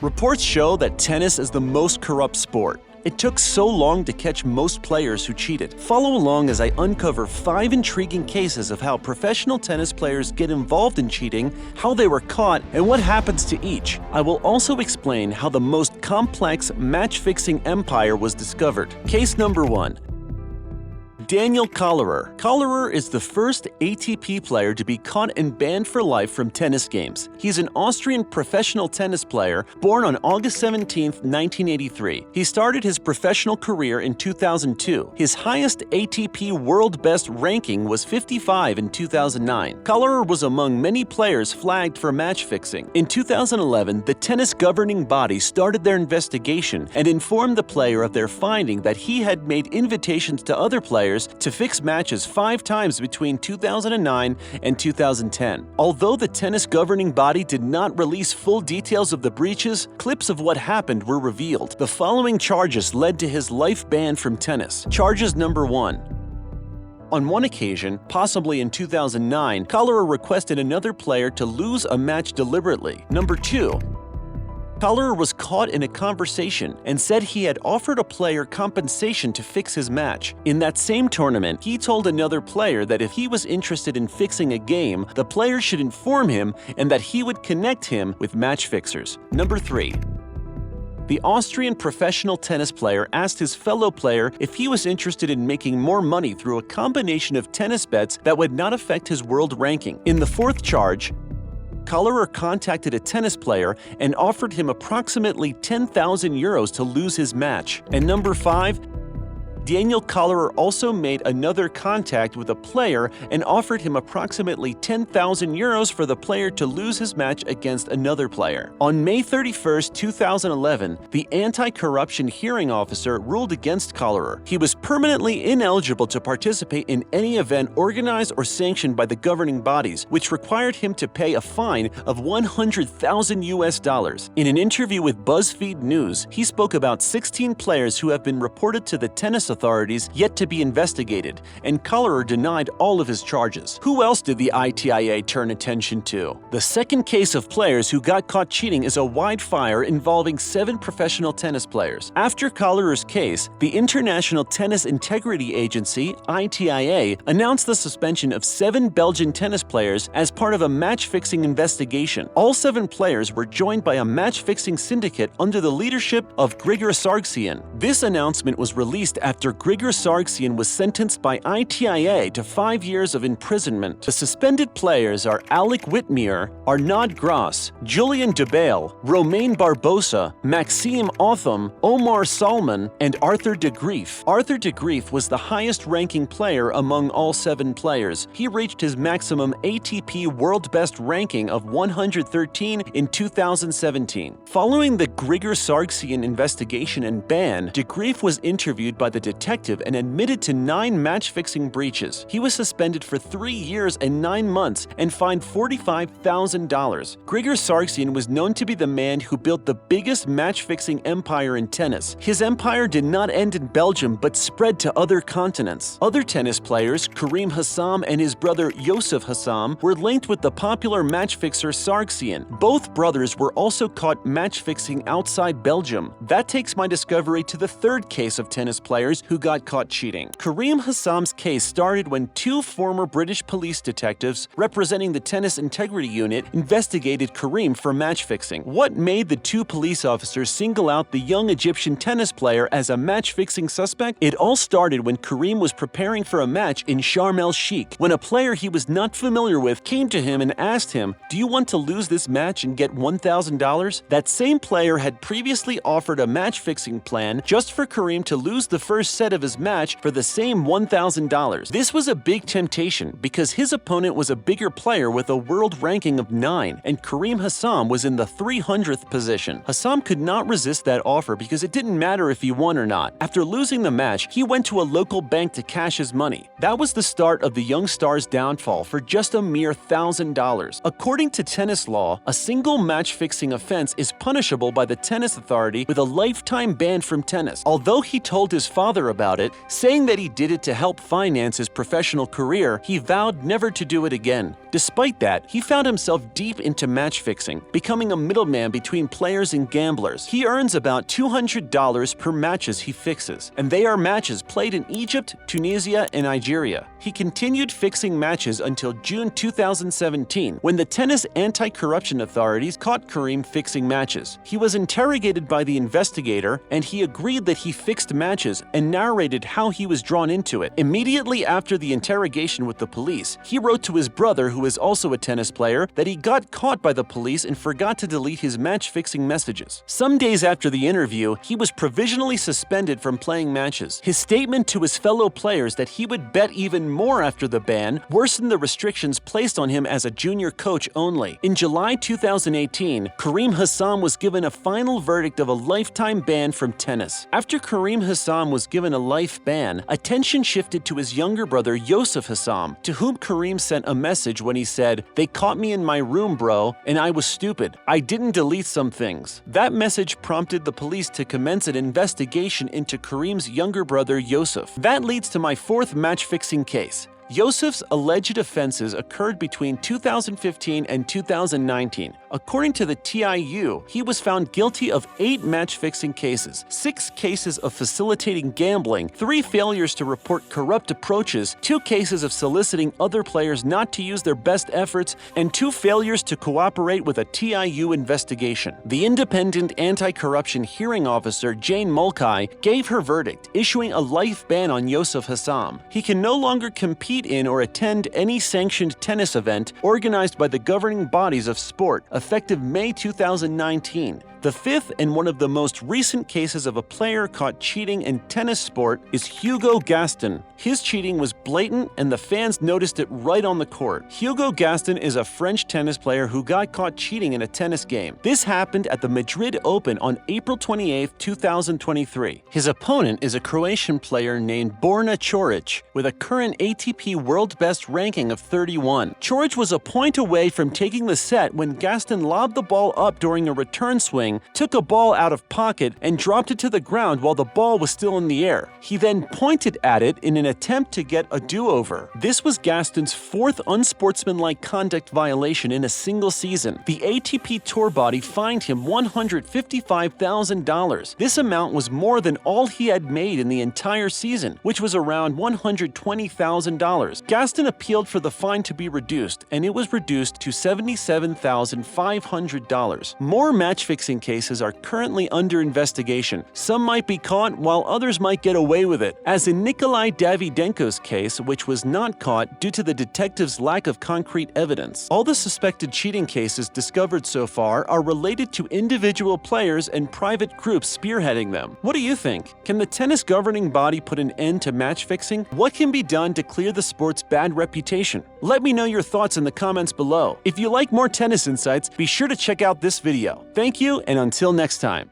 Reports show that tennis is the most corrupt sport. It took so long to catch most players who cheated. Follow along as I uncover 5 intriguing cases of how professional tennis players get involved in cheating, how they were caught, and what happens to each. I will also explain how the most complex match-fixing empire was discovered. Case number 1. Daniel Kollerer. Kollerer is the first ATP player to be caught and banned for life from tennis games. He's an Austrian professional tennis player born on August 17, 1983. He started his professional career in 2002. His highest ATP World Best ranking was 55 in 2009. Kollerer was among many players flagged for match fixing. In 2011, the tennis governing body started their investigation and informed the player of their finding that he had made invitations to other players to fix matches 5 times between 2009 and 2010. Although the tennis governing body did not release full details of the breaches, clips of what happened were revealed. The following charges led to his life ban from tennis. Charges number 1. On one occasion, possibly in 2009, Kollerer requested another player to lose a match deliberately. Number 2. Kollerer was caught in a conversation and said he had offered a player compensation to fix his match. In that same tournament, he told another player that if he was interested in fixing a game, the player should inform him and that he would connect him with match fixers. Number 3. The Austrian professional tennis player asked his fellow player if he was interested in making more money through a combination of tennis bets that would not affect his world ranking. In the 4th charge, Kollerer contacted a tennis player and offered him approximately 10,000 euros to lose his match. And number 5, Daniel Kollerer also made another contact with a player and offered him approximately 10,000 euros for the player to lose his match against another player. On May 31, 2011, the anti-corruption hearing officer ruled against Kollerer. He was permanently ineligible to participate in any event organized or sanctioned by the governing bodies, which required him to pay a fine of $100,000. In an interview with BuzzFeed News, he spoke about 16 players who have been reported to the tennis authorities yet to be investigated, and Kollerer denied all of his charges. Who else did the ITIA turn attention to? The second case of players who got caught cheating is a wildfire involving 7 professional tennis players. After Kollerer's case, the International Tennis Integrity Agency, ITIA, announced the suspension of 7 Belgian tennis players as part of a match-fixing investigation. All 7 players were joined by a match-fixing syndicate under the leadership of Grigor Sargsyan. This announcement was released after Grigor Sargsyan was sentenced by ITIA to 5 years of imprisonment. The suspended players are Alec Whitmere, Arnaud Gras, Julian Debale, Romain Barbosa, Maxime Otham, Omar Salman, and Arthur de Greef. Arthur de Greef was the highest-ranking player among all 7 players. He reached his maximum ATP World Best ranking of 113 in 2017. Following the Grigor Sargsyan investigation and ban, de Greef was interviewed by the detective and admitted to 9 match-fixing breaches. He was suspended for 3 years and 9 months and fined $45,000. Grigor Sargsyan was known to be the man who built the biggest match-fixing empire in tennis. His empire did not end in Belgium but spread to other continents. Other tennis players, Karim Hassam and his brother Yosef Hassam, were linked with the popular match-fixer Sargsyan. Both brothers were also caught match-fixing outside Belgium. That takes my discovery to the 3rd case of tennis players who got caught cheating. Karim Hassam's case started when 2 former British police detectives representing the Tennis Integrity Unit investigated Karim for match fixing. What made the 2 police officers single out the young Egyptian tennis player as a match-fixing suspect? It all started when Karim was preparing for a match in Sharm el-Sheikh, when a player he was not familiar with came to him and asked him, "Do you want to lose this match and get $1,000? That same player had previously offered a match-fixing plan just for Karim to lose the first set of his match for the same $1,000. This was a big temptation because his opponent was a bigger player with a world ranking of 9, and Karim Hassam was in the 300th position. Hassam could not resist that offer because it didn't matter if he won or not. After losing the match, he went to a local bank to cash his money. That was the start of the young star's downfall for just a mere $1,000. According to tennis law, a single match-fixing offense is punishable by the tennis authority with a lifetime ban from tennis. Although he told his father father about it, saying that he did it to help finance his professional career. He vowed never to do it again. Despite that, he found himself deep into match fixing, becoming a middleman between players and gamblers. He earns about $200 per matches he fixes, and they are matches played in Egypt, Tunisia, and Nigeria. He continued fixing matches until June 2017, when the tennis anti-corruption authorities caught Karim fixing matches. He was interrogated by the investigator, and he agreed that he fixed matches and narrated how he was drawn into it. Immediately after the interrogation with the police, he wrote to his brother, who is also a tennis player, that he got caught by the police and forgot to delete his match-fixing messages. Some days after the interview, he was provisionally suspended from playing matches. His statement to his fellow players that he would bet even more after the ban worsened the restrictions placed on him as a junior coach only. In July 2018, Karim Hassam was given a final verdict of a lifetime ban from tennis. After Karim Hassam was given a life ban, attention shifted to his younger brother Yusuf Hassam, to whom Karim sent a message when he said, "They caught me in my room, bro, and I was stupid. I didn't delete some things." That message prompted the police to commence an investigation into Karim's younger brother Yusuf. That leads to my fourth match-fixing case. Yusuf's alleged offenses occurred between 2015 and 2019. According to the TIU, he was found guilty of 8 match-fixing cases, 6 cases of facilitating gambling, 3 failures to report corrupt approaches, 2 cases of soliciting other players not to use their best efforts, and 2 failures to cooperate with a TIU investigation. The independent anti-corruption hearing officer Jane Mulcahy gave her verdict, issuing a life ban on Yusuf Hassam. He can no longer compete in or attend any sanctioned tennis event organized by the governing bodies of sport, effective May 2019. The fifth and one of the most recent cases of a player caught cheating in tennis sport is Hugo Gaston. His cheating was blatant and the fans noticed it right on the court. Hugo Gaston is a French tennis player who got caught cheating in a tennis game. This happened at the Madrid Open on April 28, 2023. His opponent is a Croatian player named Borna Coric, with a current ATP World Best ranking of 31. Coric was a point away from taking the set when Gaston lobbed the ball up during a return swing, took a ball out of pocket, and dropped it to the ground while the ball was still in the air. He then pointed at it in an attempt to get a do-over. This was Gaston's 4th unsportsmanlike conduct violation in a single season. The ATP Tour body fined him $155,000. This amount was more than all he had made in the entire season, which was around $120,000. Gaston appealed for the fine to be reduced, and it was reduced to $77,500. More match-fixing cases are currently under investigation. Some might be caught, while others might get away with it. As in Nikolai Davydenko's case, which was not caught due to the detectives' lack of concrete evidence. All the suspected cheating cases discovered so far are related to individual players and private groups spearheading them. What do you think? Can the tennis governing body put an end to match-fixing? What can be done to clear the sport's bad reputation? Let me know your thoughts in the comments below. If you like more tennis insights, be sure to check out this video. Thank you, and until next time.